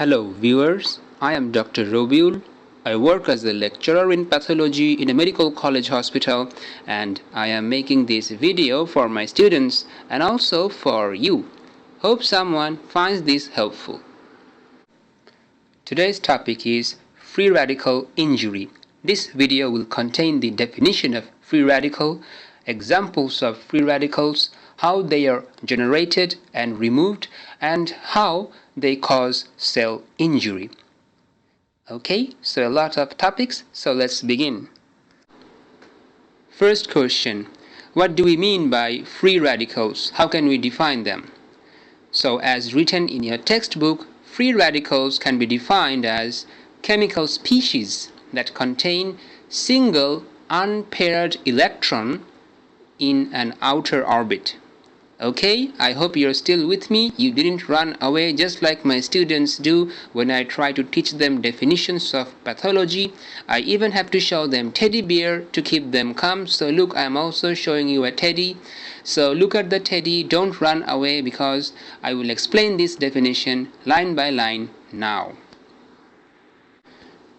Hello viewers, I am Dr. Rabiul. I work as a lecturer in pathology in a medical college hospital, and I am making this video for my students and also for you. Hope someone finds this helpful. Today's topic is free radical injury. This video will contain the definition of free radical, examples of free radicals, how they are generated and removed, and how they cause cell injury. Okay, so a lot of topics, so let's begin. First question, what do we mean by free radicals? How can we define them? So as written in your textbook, free radicals can be defined as chemical species that contain single unpaired electron in an outer orbit. Okay, I hope you're still with me. You didn't run away just like my students do when I try to teach them definitions of pathology. I even have to show them teddy bear to keep them calm. So look, I'm also showing you a teddy. So look at the teddy, don't run away because I will explain this definition line by line now.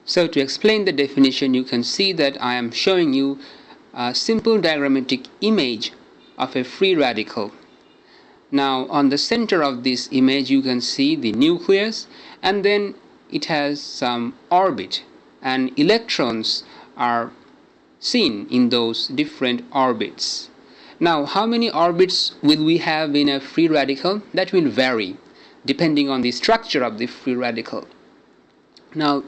So to explain the definition, you can see that I am showing you a simple diagrammatic image of a free radical. Now on the center of this image you can see the nucleus, and then it has some orbit, and electrons are seen in those different orbits. Now how many orbits will we have in a free radical? That will vary depending on the structure of the free radical. Now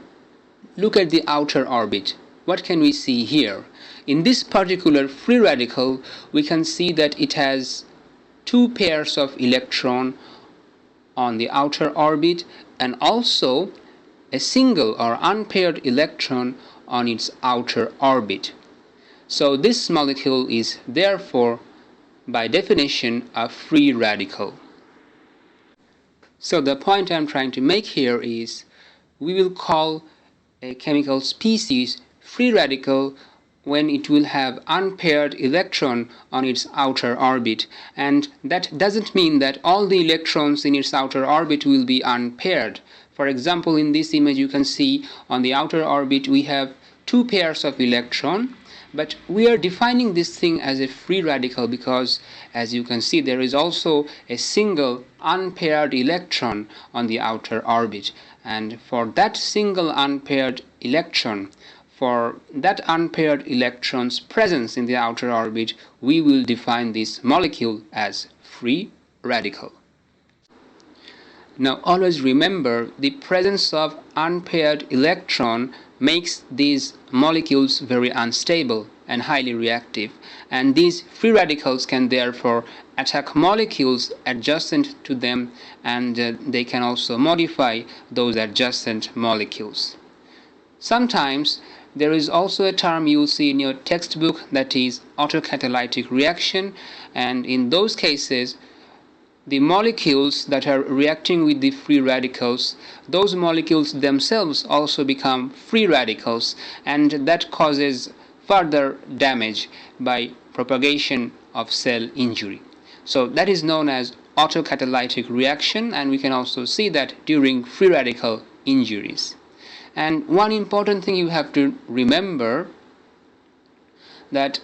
look at the outer orbit. What can we see here? In this particular free radical we can see that it has two pairs of electron on the outer orbit and also a single or unpaired electron on its outer orbit. So this molecule is therefore by definition a free radical. So the point I'm trying to make here is we will call a chemical species free radical when it will have unpaired electron on its outer orbit, and that doesn't mean that all the electrons in its outer orbit will be unpaired. For example, in this image you can see on the outer orbit we have two pairs of electron, but we are defining this thing as a free radical because as you can see there is also a single unpaired electron on the outer orbit, and for that single unpaired electron, for that unpaired electron's presence in the outer orbit, we will define this molecule as free radical. Now always remember, the presence of unpaired electron makes these molecules very unstable and highly reactive, and these free radicals can therefore attack molecules adjacent to them, and they can also modify those adjacent molecules. Sometimes there is also a term you'll see in your textbook, that is autocatalytic reaction, and in those cases the molecules that are reacting with the free radicals, those molecules themselves also become free radicals, and that causes further damage by propagation of cell injury. So that is known as autocatalytic reaction, and we can also see that during free radical injuries. And one important thing you have to remember, that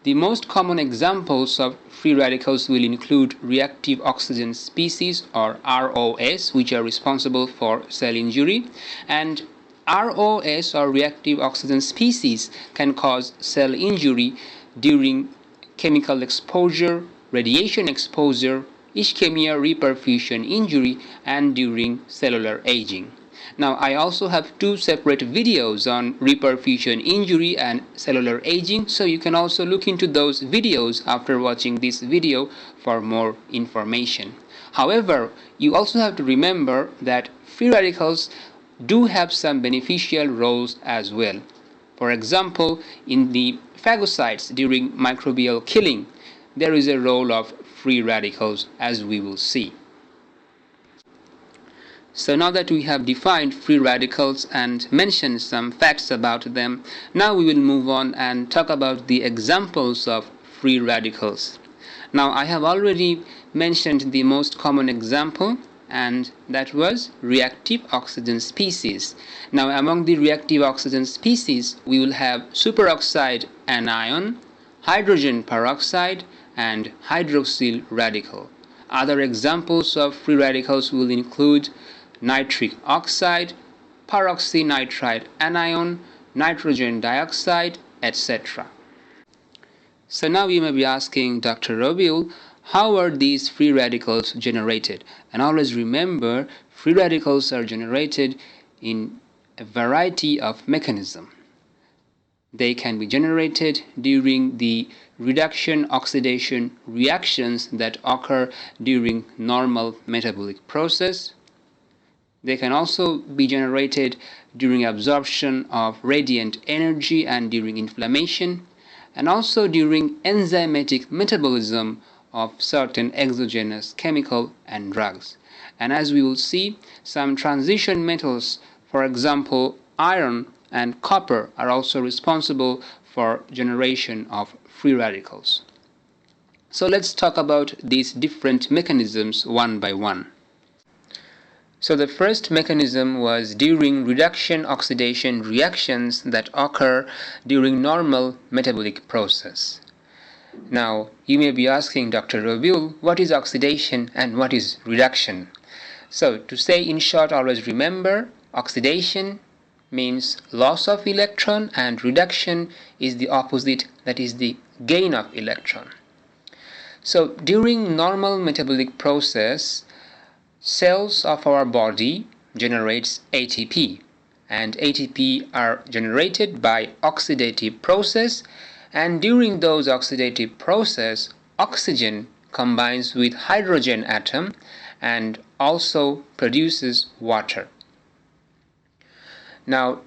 the most common examples of free radicals will include reactive oxygen species or ROS, which are responsible for cell injury, and ROS or reactive oxygen species can cause cell injury during chemical exposure, radiation exposure, ischemia reperfusion injury, and during cellular aging. Now I also have two separate videos on reperfusion injury and cellular aging, so you can also look into those videos after watching this video for more information. However, you also have to remember that free radicals do have some beneficial roles as well. For example, in the phagocytes during microbial killing, there is a role of free radicals, as we will see. So now that we have defined free radicals and mentioned some facts about them, now we will move on and talk about the examples of free radicals. Now I have already mentioned the most common example, and that was reactive oxygen species. Now, among the reactive oxygen species, we will have superoxide anion, hydrogen peroxide, and hydroxyl radical. Other examples of free radicals will include nitric oxide, peroxynitride anion, nitrogen dioxide, etc. So now you may be asking, Dr. Rabiul, how are these free radicals generated? And always remember, free radicals are generated in a variety of mechanisms. They can be generated during the reduction-oxidation reactions that occur during normal metabolic process. They can also be generated during absorption of radiant energy and during inflammation, and also during enzymatic metabolism of certain exogenous chemical and drugs. And as we will see, some transition metals, for example iron and copper, are also responsible for generation of free radicals. So let's talk about these different mechanisms one by one. So the first mechanism was during reduction-oxidation reactions that occur during normal metabolic process. Now, you may be asking, Dr. Rabiul, what is oxidation and what is reduction? So, to say in short, always remember, oxidation means loss of electron and reduction is the opposite, that is the gain of electron. So, during normal metabolic process, cells of our body generates ATP, and ATP are generated by oxidative process, and during those oxidative process, oxygen combines with hydrogen atom and also produces water. Now,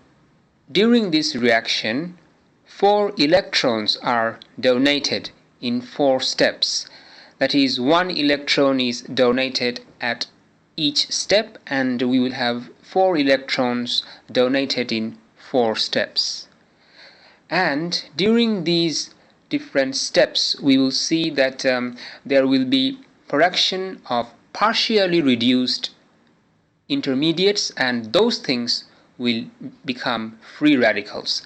during this reaction, 4 electrons are donated in 4 steps. That is, 1 electron is donated at each step, and we will have 4 electrons donated in 4 steps. And during these different steps, we will see that there will be production of partially reduced intermediates, and those things will become free radicals.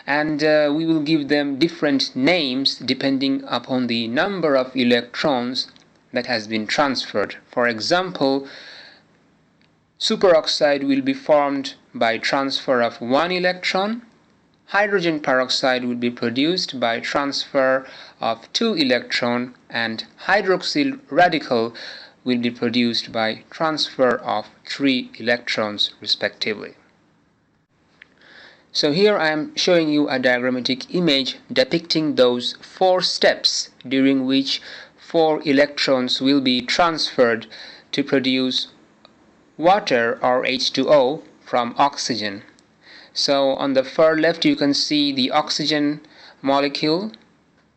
And we will give them different names depending upon the number of electrons that has been transferred. For example, superoxide will be formed by transfer of 1 electron. Hydrogen peroxide will be produced by transfer of 2 electrons, and hydroxyl radical will be produced by transfer of 3 electrons respectively. So here I am showing you a diagrammatic image depicting those 4 steps during which 4 electrons will be transferred to produce water or H2O from oxygen. So on the far left you can see the oxygen molecule.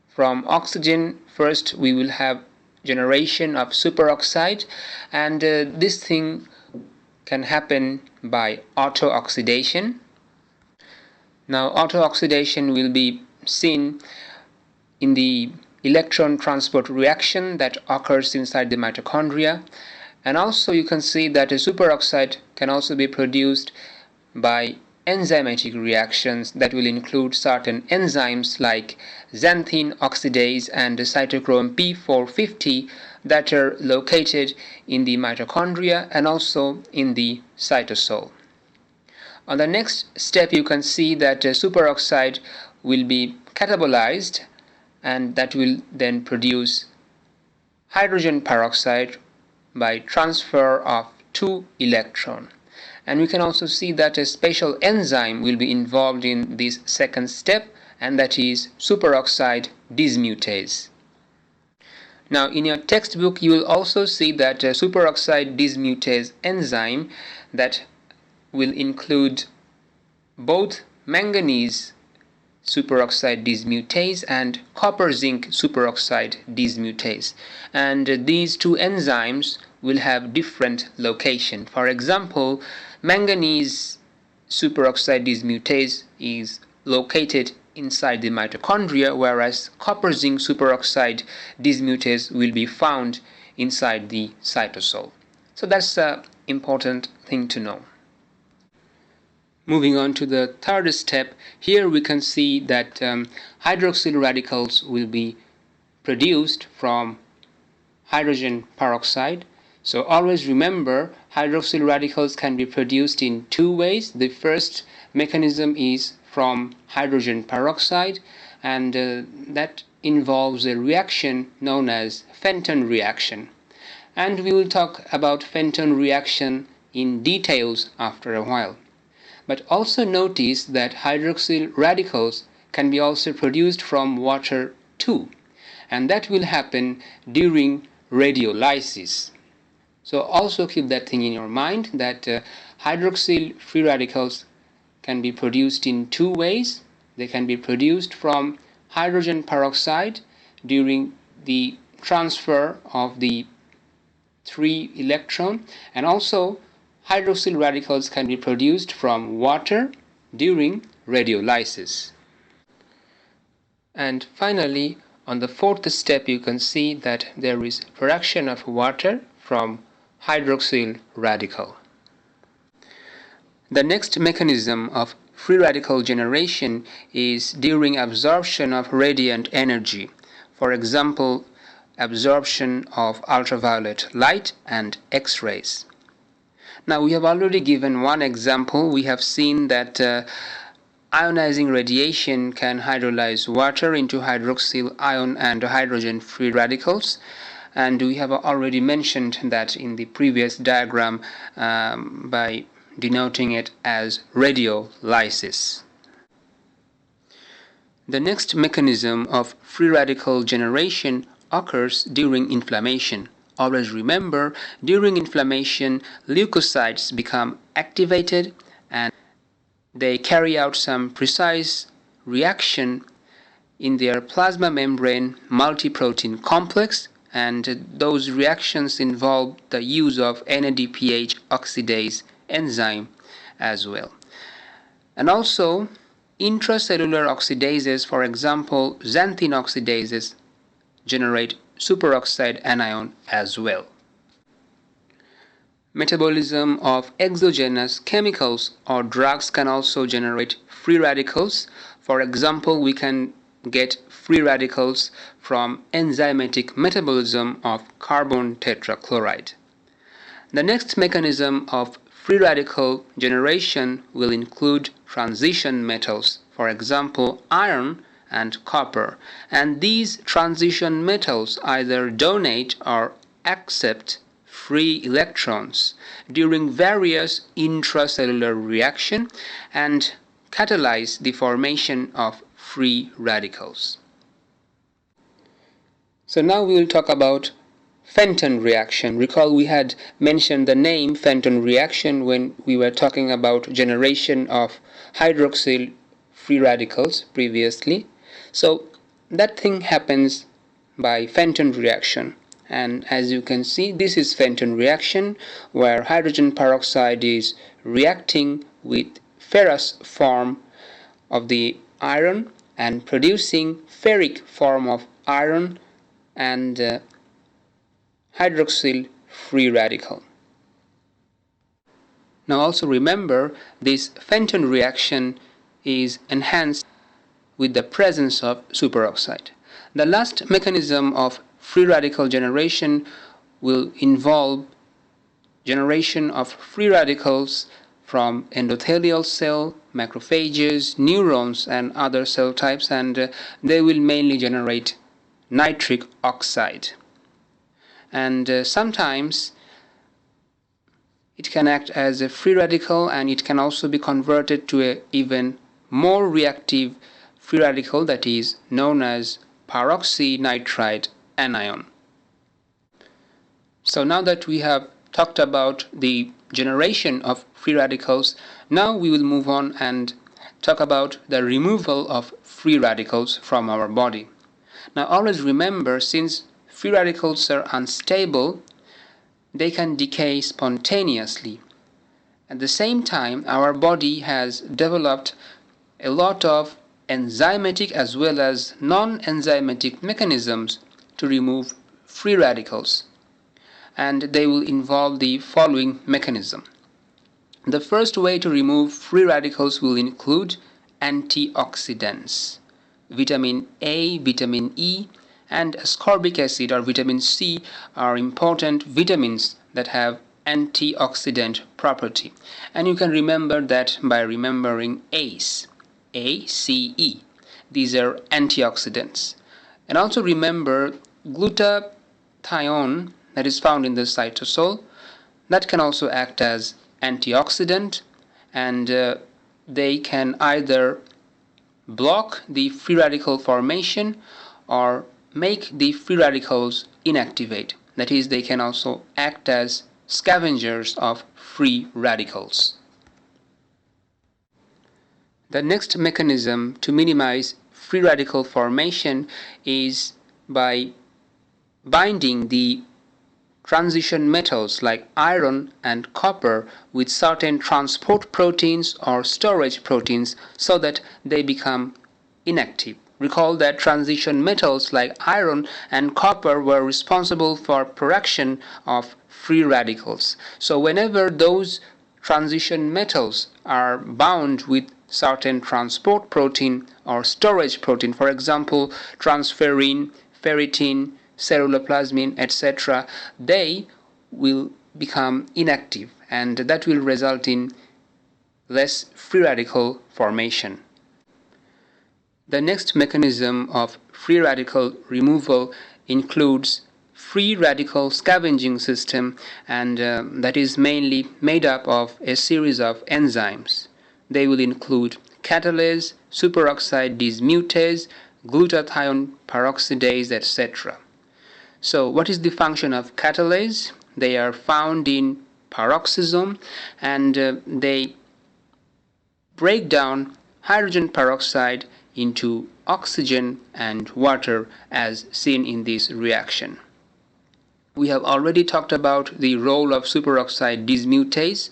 From oxygen, first we will have generation of superoxide, and this thing can happen by auto-oxidation. Now, auto-oxidation will be seen in the electron transport reaction that occurs inside the mitochondria, and also you can see that a superoxide can also be produced by enzymatic reactions that will include certain enzymes like xanthine oxidase and cytochrome P450 that are located in the mitochondria and also in the cytosol. On the next step, you can see that superoxide will be catabolized, and that will then produce hydrogen peroxide by transfer of 2 electrons. And we can also see that a special enzyme will be involved in this second step, and that is superoxide dismutase. Now, in your textbook, you will also see that a superoxide dismutase enzyme that will include both manganese superoxide dismutase and copper zinc superoxide dismutase, and these 2 enzymes will have different location. For example, manganese superoxide dismutase is located inside the mitochondria, whereas copper zinc superoxide dismutase will be found inside the cytosol. So that's an important thing to know. Moving on to the third step, here we can see that hydroxyl radicals will be produced from hydrogen peroxide. So always remember, hydroxyl radicals can be produced in two ways. The first mechanism is from hydrogen peroxide, and that involves a reaction known as Fenton reaction. And we will talk about Fenton reaction in details after a while. But also notice that hydroxyl radicals can be also produced from water too, and that will happen during radiolysis. So also keep that thing in your mind, that hydroxyl free radicals can be produced in two ways. They can be produced from hydrogen peroxide during the transfer of the 3 electron, and also hydroxyl radicals can be produced from water during radiolysis. And finally, on the fourth step, you can see that there is production of water from hydroxyl radical. The next mechanism of free radical generation is during absorption of radiant energy. For example, absorption of ultraviolet light and X-rays. Now, we have already given one example. We have seen that ionizing radiation can hydrolyze water into hydroxyl ion and hydrogen free radicals, and we have already mentioned that in the previous diagram by denoting it as radiolysis. The next mechanism of free radical generation occurs during inflammation. Always remember, during inflammation, leukocytes become activated and they carry out some precise reaction in their plasma membrane multiprotein complex, and those reactions involve the use of NADPH oxidase enzyme as well. And also, intracellular oxidases, for example, xanthine oxidases, generate superoxide anion as well. Metabolism of exogenous chemicals or drugs can also generate free radicals. For example, we can get free radicals from enzymatic metabolism of carbon tetrachloride. The next mechanism of free radical generation will include transition metals, for example, iron and copper, and these transition metals either donate or accept free electrons during various intracellular reaction and catalyze the formation of free radicals. So now we will talk about Fenton reaction. Recall we had mentioned the name Fenton reaction when we were talking about generation of hydroxyl free radicals previously. So that thing happens by Fenton reaction, and as you can see, this is Fenton reaction where hydrogen peroxide is reacting with ferrous form of the iron and producing ferric form of iron and hydroxyl free radical. Now also remember, this Fenton reaction is enhanced with the presence of superoxide. The last mechanism of free radical generation will involve generation of free radicals from endothelial cell, macrophages, neurons and other cell types, and they will mainly generate nitric oxide. And sometimes it can act as a free radical, and it can also be converted to an even more reactive free radical that is known as peroxynitride anion. So now that we have talked about the generation of free radicals, now we will move on and talk about the removal of free radicals from our body. Now always remember, since free radicals are unstable, they can decay spontaneously. At the same time, our body has developed a lot of enzymatic as well as non-enzymatic mechanisms to remove free radicals. and they will involve the following mechanism. The first way to remove free radicals will include antioxidants. Vitamin A, vitamin E, and ascorbic acid or vitamin C are important vitamins that have antioxidant property. And you can remember that by remembering ACE, ACE. These are antioxidants. And also remember glutathione that is found in the cytosol, that can also act as antioxidant, and they can either block the free radical formation or make the free radicals inactivate. That is, they can also act as scavengers of free radicals. The next mechanism to minimize free radical formation is by binding the transition metals like iron and copper with certain transport proteins or storage proteins so that they become inactive. Recall that transition metals like iron and copper were responsible for production of free radicals. So whenever those transition metals are bound with certain transport protein or storage protein, for example transferrin, ferritin, ceruloplasmin, etc., they will become inactive, and that will result in less free radical formation. The next mechanism of free radical removal includes free radical scavenging system, and that is mainly made up of a series of enzymes. They will include catalase, superoxide dismutase, glutathione peroxidase, etc. So what is the function of catalase? They are found in peroxisome, and they break down hydrogen peroxide into oxygen and water as seen in this reaction. We have already talked about the role of superoxide dismutase,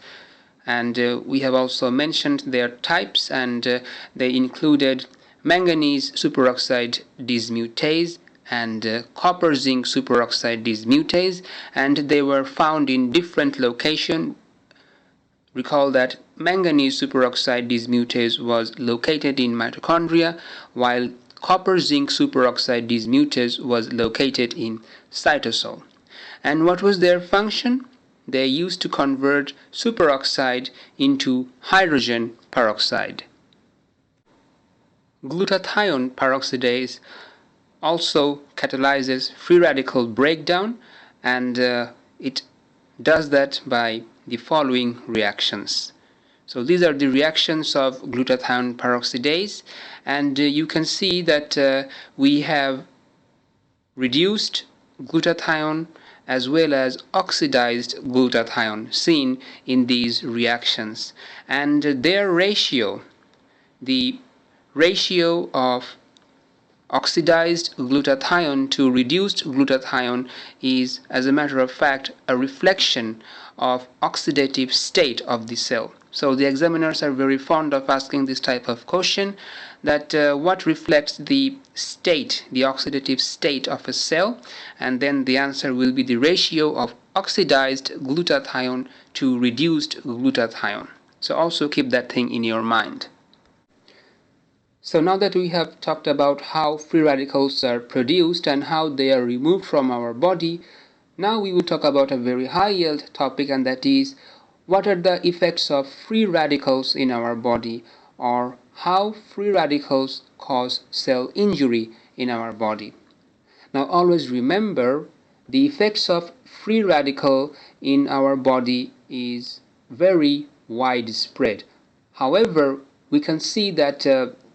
and we have also mentioned their types, and they included manganese superoxide dismutase and copper zinc superoxide dismutase, and they were found in different locations. Recall that manganese superoxide dismutase was located in mitochondria, while copper zinc superoxide dismutase was located in cytosol. And what was their function? They used to convert superoxide into hydrogen peroxide. Glutathione peroxidase also catalyzes free radical breakdown, and it does that by the following reactions. So these are the reactions of glutathione peroxidase, and you can see that we have reduced glutathione as well as oxidized glutathione seen in these reactions, and their ratio, the ratio of oxidized glutathione to reduced glutathione, is, as a matter of fact, a reflection of oxidative state of the cell. So the examiners are very fond of asking this type of question, that what reflects the state, the oxidative state of a cell, and then the answer will be the ratio of oxidized glutathione to reduced glutathione. So also keep that thing in your mind. So now that we have talked about how free radicals are produced and how they are removed from our body, now we will talk about a very high-yield topic, and that is, what are the effects of free radicals in our body, or how free radicals cause cell injury in our body. Now always remember, the effects of free radical in our body is very widespread. However, we can see that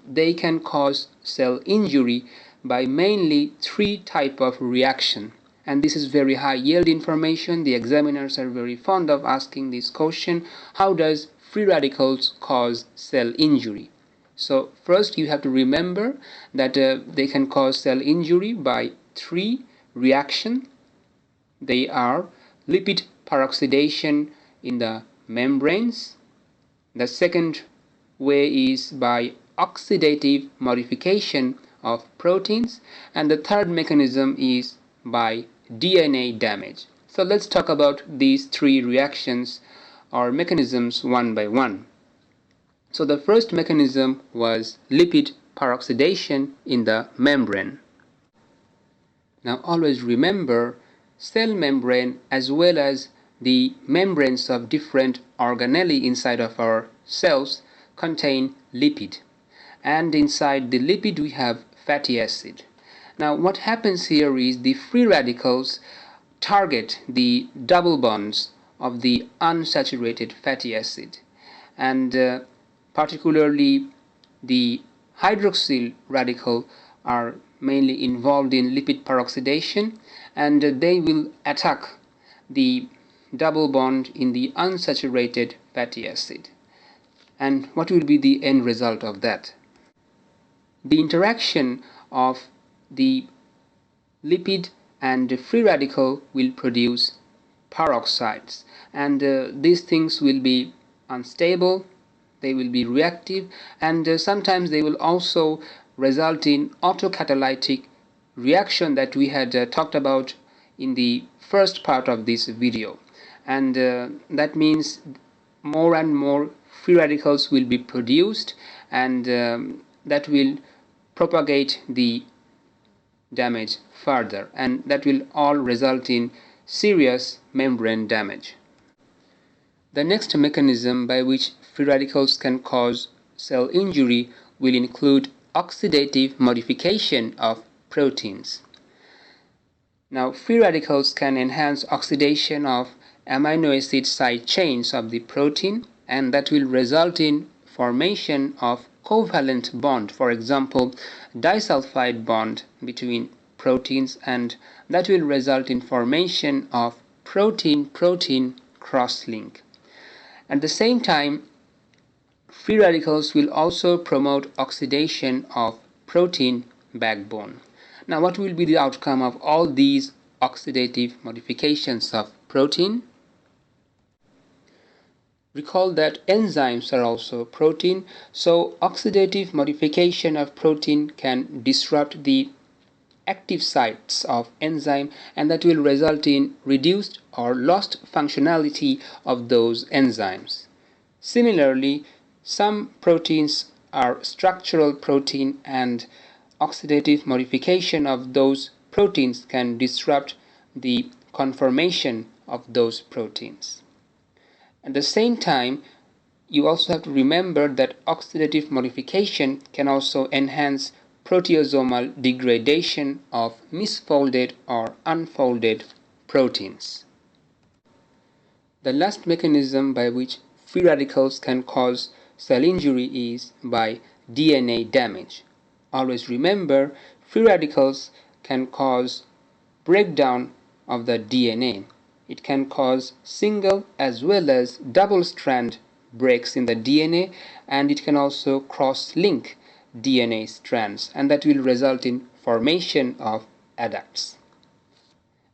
they can cause cell injury by mainly three types of reaction, and this is very high yield information. The examiners are very fond of asking this question: how does free radicals cause cell injury? So first you have to remember that they can cause cell injury by three reactions. They are lipid peroxidation in the membranes. The second way is by oxidative modification of proteins, and the third mechanism is by DNA damage. So let's talk about these three reactions or mechanisms one by one. So the first mechanism was lipid peroxidation in the membrane. Now always remember, cell membrane as well as the membranes of different organelles inside of our cells contain lipid, and inside the lipid we have fatty acid. Now what happens here is the free radicals target the double bonds of the unsaturated fatty acid, and particularly the hydroxyl radical are mainly involved in lipid peroxidation, and they will attack the double bond in the unsaturated fatty acid. And what will be the end result of that? The interaction of the lipid and the free radical will produce peroxides, and these things will be unstable, they will be reactive, and sometimes they will also result in autocatalytic reaction that we had talked about in the first part of this video. And that means more and more free radicals will be produced, and that will propagate the damage further, and that will all result in serious membrane damage. The next mechanism by which free radicals can cause cell injury will include oxidative modification of proteins. Now, free radicals can enhance oxidation of amino acid side chains of the protein, and that will result in formation of covalent bond, for example disulfide bond between proteins, and that will result in formation of protein-protein cross-link. At the same time, free radicals will also promote oxidation of protein backbone. Now what will be the outcome of all these oxidative modifications of protein? Recall that enzymes are also protein, so oxidative modification of protein can disrupt the active sites of enzyme, and that will result in reduced or lost functionality of those enzymes. Similarly, some proteins are structural protein, and oxidative modification of those proteins can disrupt the conformation of those proteins. At the same time, you also have to remember that oxidative modification can also enhance proteasomal degradation of misfolded or unfolded proteins. The last mechanism by which free radicals can cause cell injury is by DNA damage. Always remember, free radicals can cause breakdown of the DNA. It can cause single as well as double strand breaks in the DNA, and it can also cross-link DNA strands, and that will result in formation of adducts.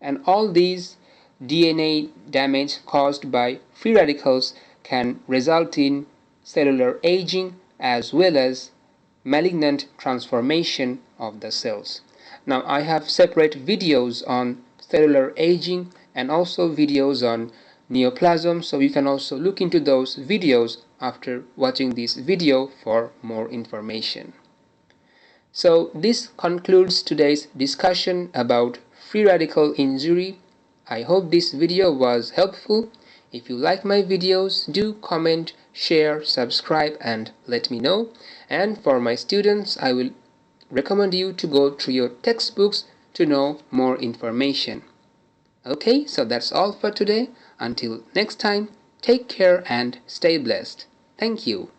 And all these DNA damage caused by free radicals can result in cellular aging as well as malignant transformation of the cells. Now I have separate videos on cellular aging and also videos on neoplasm, so you can also look into those videos after watching this video for more information. So this concludes today's discussion about free radical injury. I hope this video was helpful. If you like my videos, do comment, share, subscribe, and let me know. And for my students, I will recommend you to go through your textbooks to know more information. Okay, so that's all for today. Until next time, take care and stay blessed. Thank you.